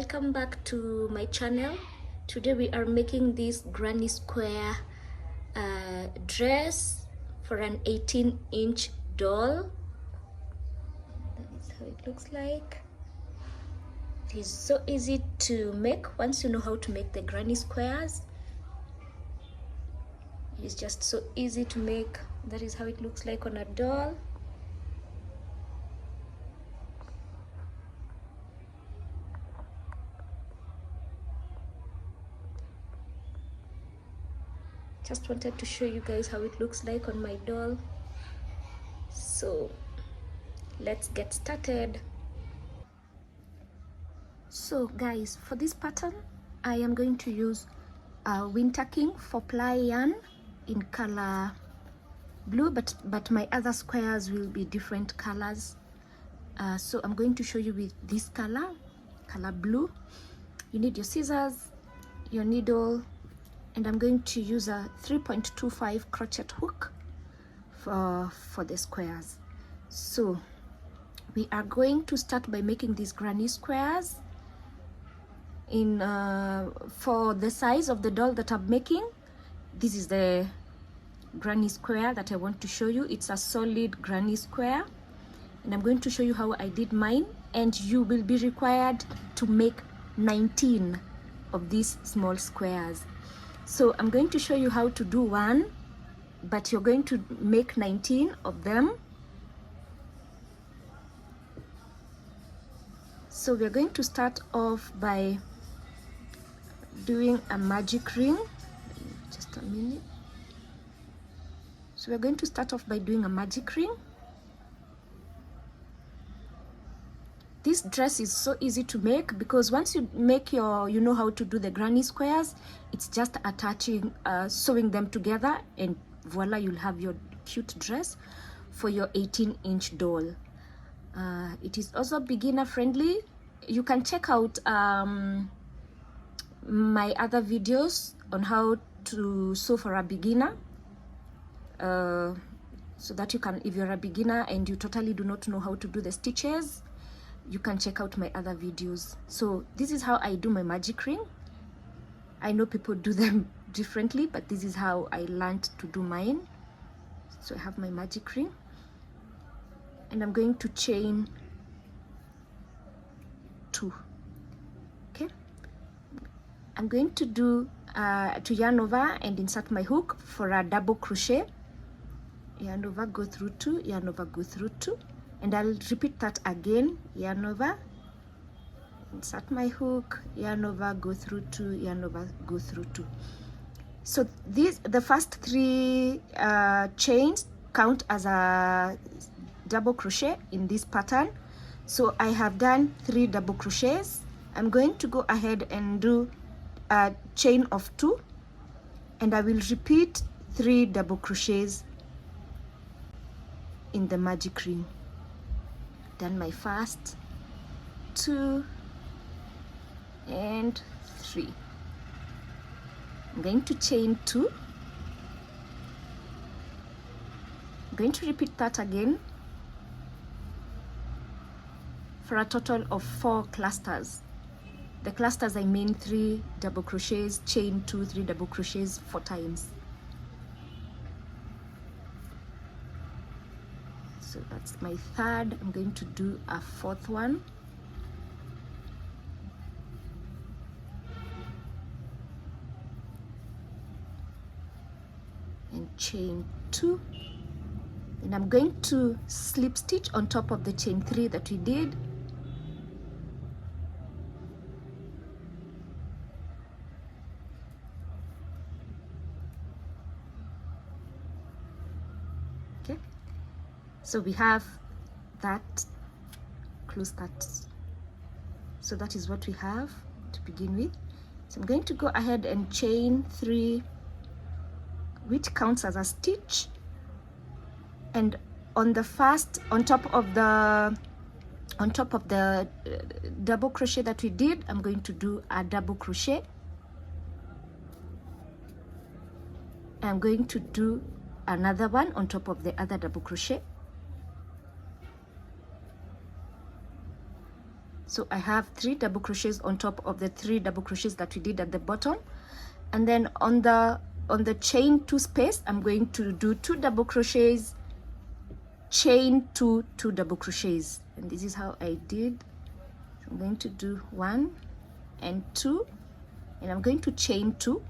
welcome back to my channel. Today we are making this granny square dress for an 18-inch doll. That is how it looks like. It is so easy to make once you know how to make the granny squares. It is just so easy to make. That is how it looks like on a doll. Just wanted to show you guys how it looks like on my doll. So let's get started. So guys, for this pattern I am going to use Winter King 4-ply yarn in color blue, but my other squares will be different colors. So I'm going to show you with this color blue. You need your scissors, your needle, and I'm going to use a 3.25 crochet hook for the squares. So we are going to start by making these granny squares in for the size of the doll that I'm making. This is the granny square that I want to show you. It's a solid granny square, and I'm going to show you how I did mine, and you will be required to make 19 of these small squares. So I'm going to show you how to do one, but you're going to make 19 of them. So we're going to start off by doing a magic ring. Just a minute. So we're going to start off by doing a magic ring. This dress is so easy to make because once you make you know how to do the granny squares, it's just attaching, sewing them together, and voila, you'll have your cute dress for your 18-inch doll. It is also beginner friendly. You can check out my other videos on how to sew for a beginner, so that you can, if you're a beginner and you totally do not know how to do the stitches, you can check out my other videos. So this is how I do my magic ring. I know people do them differently, but this is how I learned to do mine. So I have my magic ring, and I'm going to chain 2. Okay, I'm going to do to yarn over and insert my hook for a double crochet. Yarn over, go through 2, yarn over, go through 2, and I'll repeat that again. Yarn over, insert my hook, yarn over, go through 2, yarn over, go through 2. So the first 3 chains count as a double crochet in this pattern. So I have done 3 double crochets. I'm going to go ahead and do a chain of 2, and I will repeat 3 double crochets in the magic ring. Done my first 2 and 3. I'm going to chain 2. I'm going to repeat that again for a total of 4 clusters. The clusters, I mean 3 double crochets, chain 2, 3 double crochets 4 times. So that's my 3rd. I'm going to do a 4th one. And chain 2. And I'm going to slip stitch on top of the chain 3 that we did. Okay, so we have that, close that. So that is what we have to begin with. So I'm going to go ahead and chain 3, which counts as a stitch, and on the first, on top of the double crochet that we did, I'm going to do a double crochet. I'm going to do another one on top of the other double crochet. So I have 3 double crochets on top of the 3 double crochets that we did at the bottom, and then on the chain 2 space I'm going to do 2 double crochets, chain 2 double crochets, and this is how I did. So I'm going to do 1 and 2, and I'm going to chain 2.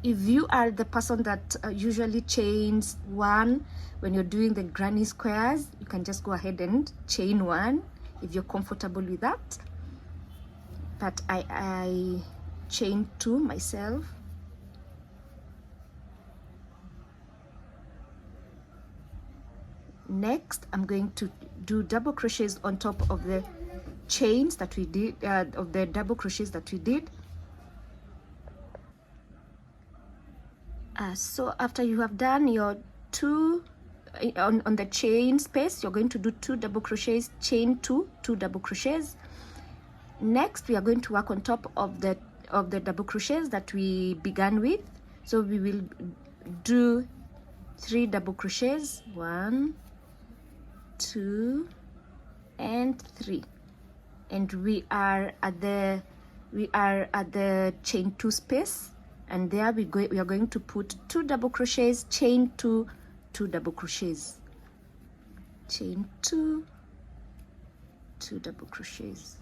If you are the person that usually chains 1 when you're doing the granny squares, you can just go ahead and chain 1 if you're comfortable with that. But I chain 2 myself. Next, I'm going to do double crochets on top of the chains that we did, of the double crochets that we did. So after you have done your 2 on the chain space, you're going to do 2 double crochets, chain 2 double crochets. Next, we are going to work on top of the double crochets that we began with. So we will do 3 double crochets, 1, 2 and 3, and we are at the chain 2 space, and there we are going to put 2 double crochets, chain 2 double crochets, chain 2 double crochets.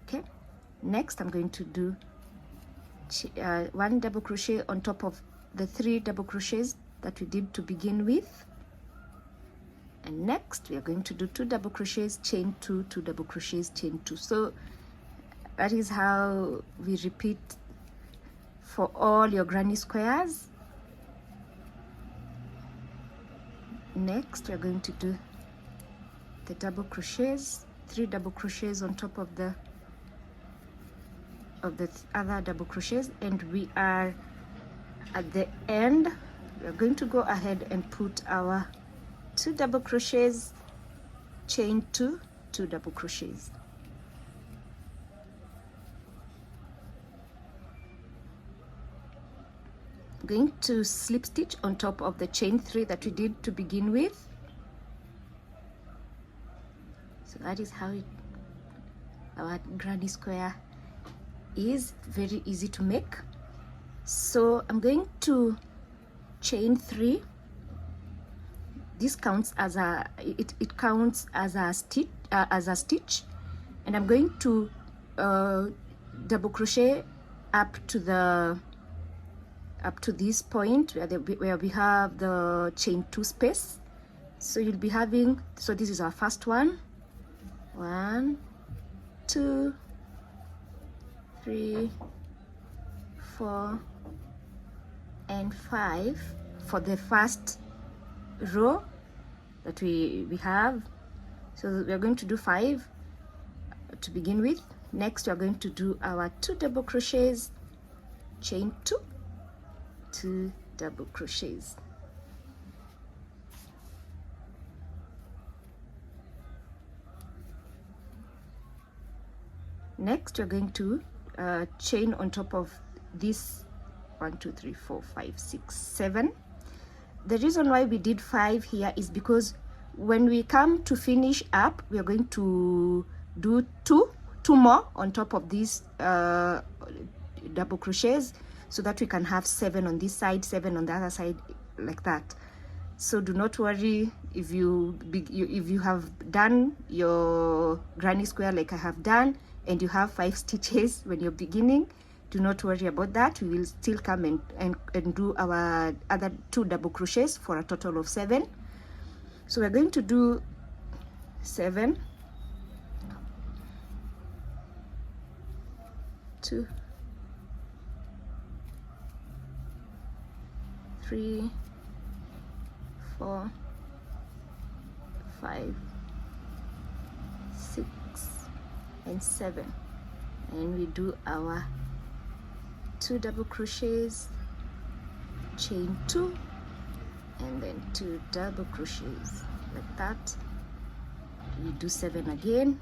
Okay, next I'm going to do 1 double crochet on top of the 3 double crochets that we did to begin with, and next we are going to do 2 double crochets, chain 2 double crochets, chain 2. So that is how we repeat for all your granny squares. Next we are going to do the double crochets, 3 double crochets on top of the other double crochets, and we are at the end. We are going to go ahead and put our 2 double crochets, chain 2 double crochets. I'm going to slip stitch on top of the chain 3 that we did to begin with. So that is how our granny square is. Very easy to make. So I'm going to chain 3. This counts as it counts as a stitch, and I'm going to double crochet up to this point where we have the chain 2 space. So you'll be having, so this is our first one, 1, 2, 3, 4 and 5 for the first row that we have. So we are going to do 5 to begin with. Next we are going to do our 2 double crochets, chain 2 double crochets. Next we're going to chain on top of this 1, 2, 3, 4, 5, 6, 7. The reason why we did 5 here is because when we come to finish up, we are going to do two more on top of these double crochets, so that we can have 7 on this side, 7 on the other side, like that. So do not worry if you have done your granny square like I have done and you have 5 stitches when you're beginning. Do not worry about that. We will still come and do our other 2 double crochets for a total of 7. So we're going to do 7, 2, 3, 4, 5, 6 and 7, and we do our 2 double crochets, chain 2 and then 2 double crochets, like that. We do 7 again,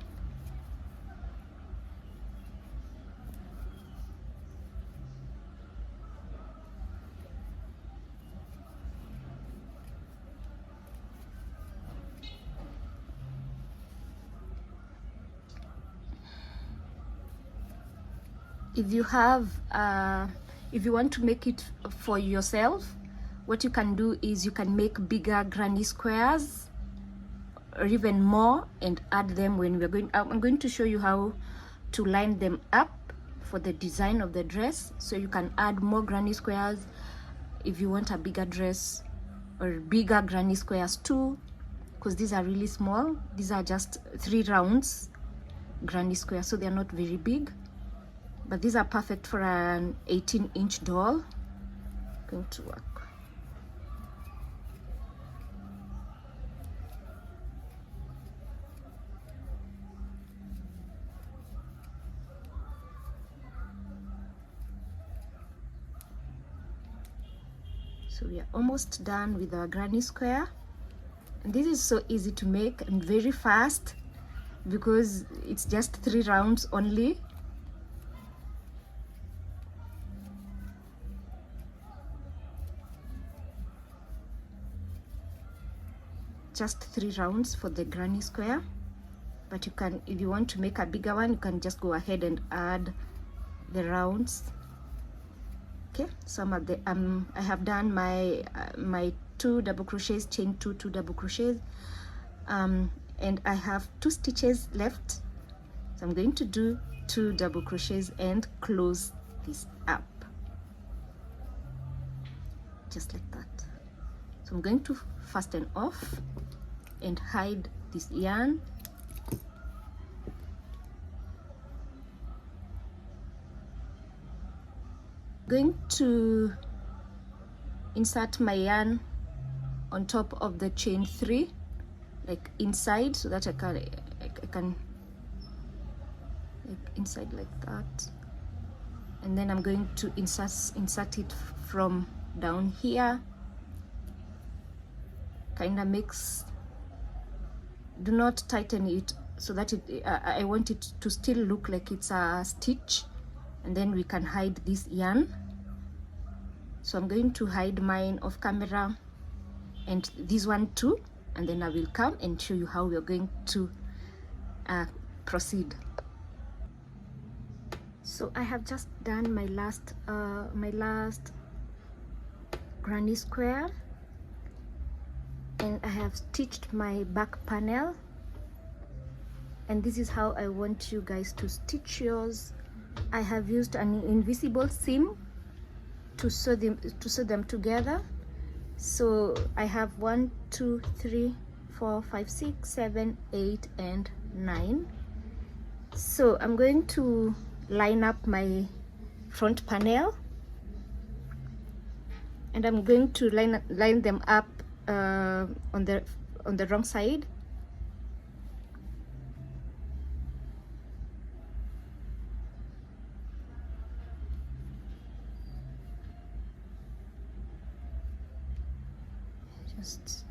if you have if you want to make it for yourself, what you can do is you can make bigger granny squares or even more and add them when we're going. I'm going to show you how to line them up for the design of the dress, so you can add more granny squares if you want a bigger dress, or bigger granny squares too, because these are really small. These are just 3 rounds granny square, so they're not very big, but these are perfect for an 18-inch doll. Going to work. So we are almost done with our granny square, and this is so easy to make and very fast because it's just 3 rounds only. Just 3 rounds for the granny square, but you can, if you want to make a bigger one, you can just go ahead and add the rounds. Okay, some of the I have done my my 2 double crochets, chain 2 double crochets, and I have 2 stitches left, so I'm going to do 2 double crochets and close this up just like that. So I'm going to fasten off and hide this yarn. Going to insert my yarn on top of the chain 3, like inside, so that I can like inside like that, and then I'm going to insert it from down here. Kind of mix, do not tighten it, so that I want it to still look like it's a stitch, and then we can hide this yarn. So I'm going to hide mine off camera and this one too, and then I will come and show you how we're going to proceed. So I have just done my last granny square, and I have stitched my back panel, and this is how I want you guys to stitch yours. I have used an invisible seam to sew them together. So I have 1 2 3 4 5 6 7 8 and 9. So I'm going to line up my front panel, and I'm going to line them up on the wrong side. Just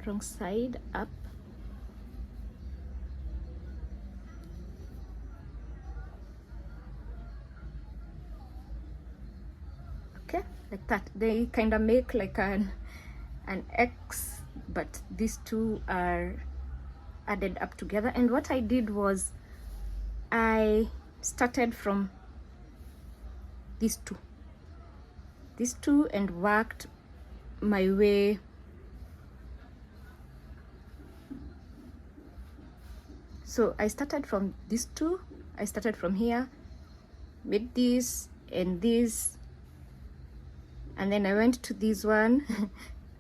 wrong side up. Okay, like that. They kind of make like an X, but these two are added up together. And what I did was I started from these two and worked my way so I started from these two. I started from here, made this and this, and then I went to this one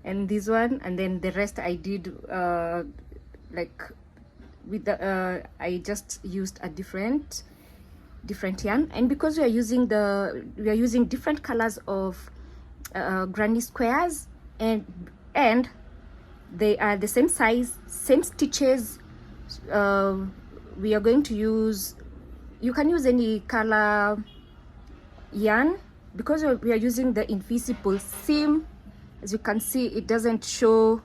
and this one, and then the rest I did like with the I just used a different yarn. And because we are using different colors of granny squares, and they are the same size, same stitches, we are going to use, you can use any color yarn. Because we are using the invisible seam, as you can see, it doesn't show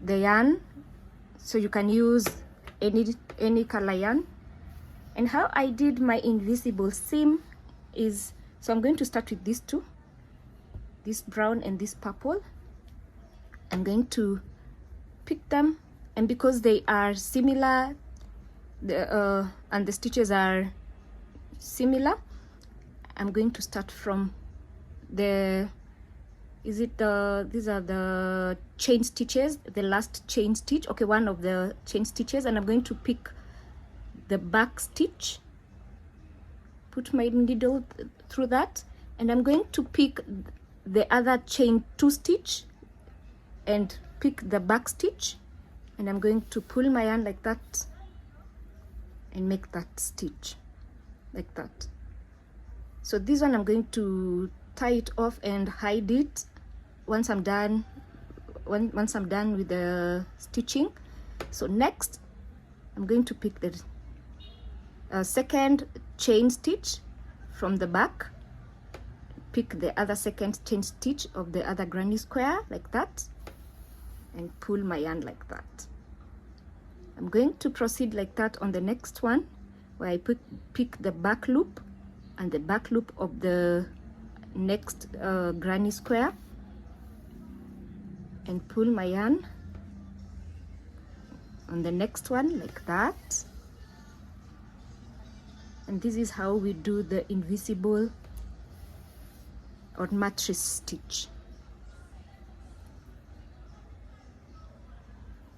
the yarn, so you can use any color yarn. And how I did my invisible seam is, so I'm going to start with these two. this brown and this purple. I'm going to pick them, and because they are similar, and the stitches are similar, I'm going to start from the, these are the chain stitches, the last chain stitch, okay, one of the chain stitches, and I'm going to pick the back stitch, put my needle through that, and I'm going to pick the other chain 2 stitch and pick the back stitch, and I'm going to pull my yarn like that and make that stitch like that. So this one I'm going to tie it off and hide it once I'm done with the stitching. So next I'm going to pick the second chain stitch from the back, pick the other second chain stitch of the other granny square like that, and pull my yarn like that. I'm going to proceed like that on the next one, where I pick the back loop and the back loop of the next granny square and pull my yarn on the next one like that. And this is how we do the invisible or matrix stitch,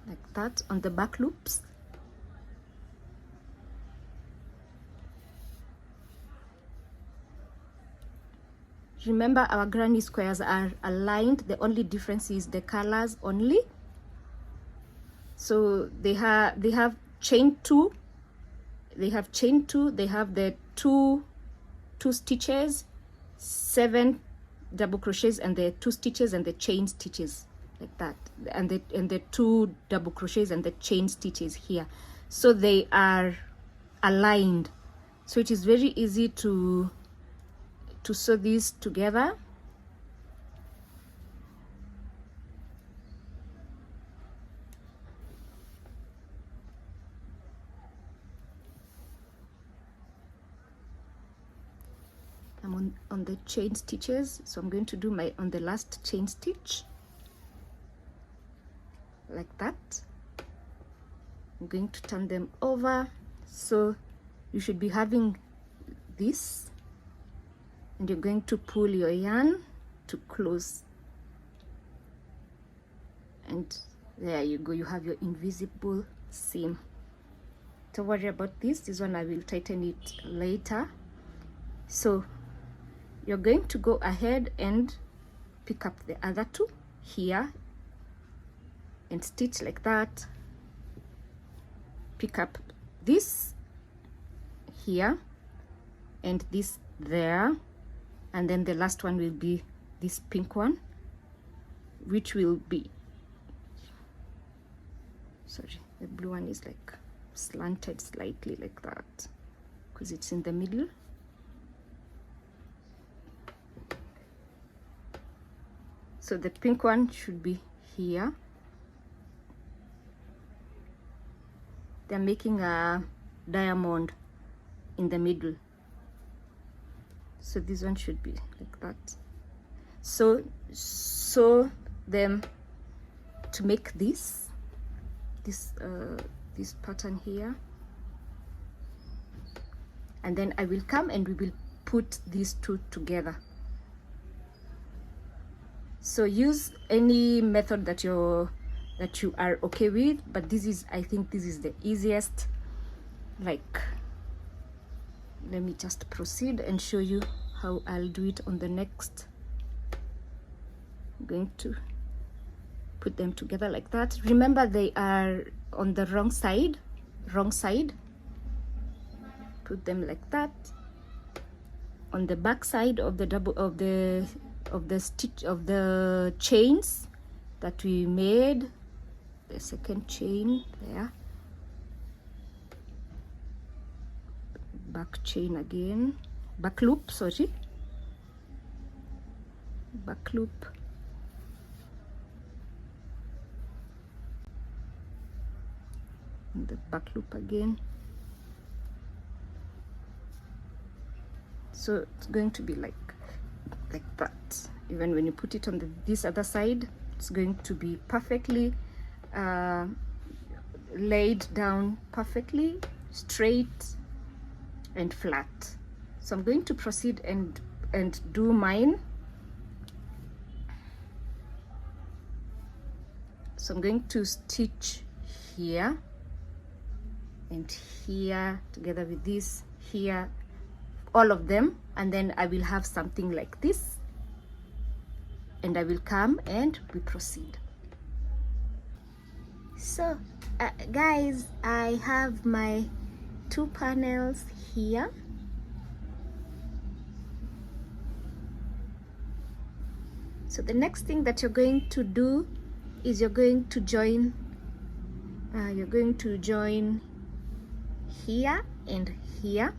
like that on the back loops. Remember, our granny squares are aligned, the only difference is the colors only. So they have chain 2, they have the two stitches, 7 double crochets, and the 2 stitches and the chain stitches like that, and the 2 double crochets and the chain stitches here. So they are aligned, so it is very easy to sew these together. I'm on the chain stitches, so I'm going to do my on the last chain stitch like that. I'm going to turn them over, so you should be having this, and you're going to pull your yarn to close, and there you go, you have your invisible seam. Don't worry about this one I will tighten it later. So you're going to go ahead and pick up the other 2 here and stitch like that, pick up this here and this there, and then the last one will be this pink one, which will be, sorry, the blue one is like slanted slightly like that because it's in the middle. So the pink one should be here. They're making a diamond in the middle, so this one should be like that. So sew them to make this pattern here, and then I will come and we will put these 2 together. So use any method that you are okay with, but this is, I think this is the easiest. Like, let me just proceed and show you how I'll do it on the next. I'm going to put them together like that. Remember, they are on the wrong side. Put them like that. On the back side of the stitch of the chains that we made, the second chain there, back chain again, back loop, sorry, back loop, and the back loop again. So it's going to be like that, even when you put it on this other side, it's going to be perfectly laid down, perfectly straight and flat. So I'm going to proceed and do mine. So I'm going to stitch here and here together with this here, all of them, and then I will have something like this, and I will come and we proceed. So guys, I have my 2 panels here. So the next thing that you're going to do is you're going to join here and here.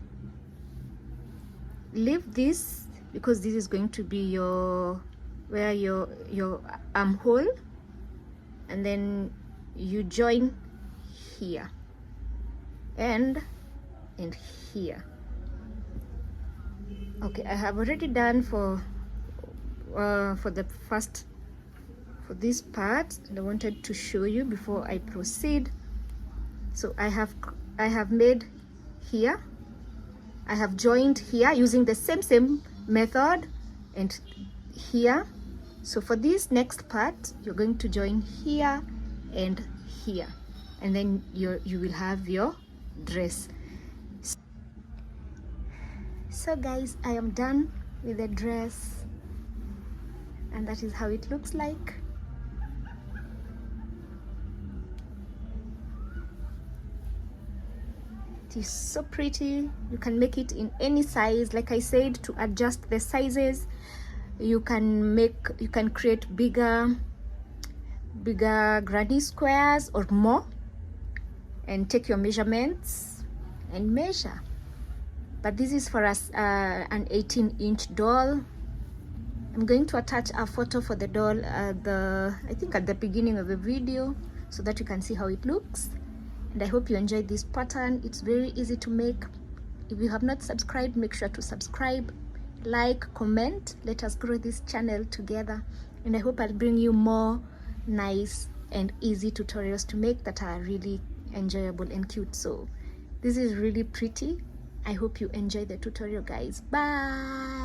Leave this because this is going to be your armhole, and then you join here and here. Okay, I have already done for this part, and I wanted to show you before I proceed. So I have made here, I have joined here using the same method, and here. So for this next part, you're going to join here and here, and then you will have your dress. So guys, I am done with the dress, and that is how it looks like. It is so pretty. You can make it in any size. Like I said, to adjust the sizes, you can create bigger granny squares or more, and take your measurements and measure. But this is for us an 18-inch doll. I'm going to attach a photo for the doll I think at the beginning of the video, so that you can see how it looks. And I hope you enjoyed this pattern. It's very easy to make. If you have not subscribed, make sure to subscribe, like, comment. Let us grow this channel together, and I hope I'll bring you more nice and easy tutorials to make that are really enjoyable and cute. So this is really pretty. I hope you enjoy the tutorial, guys. Bye.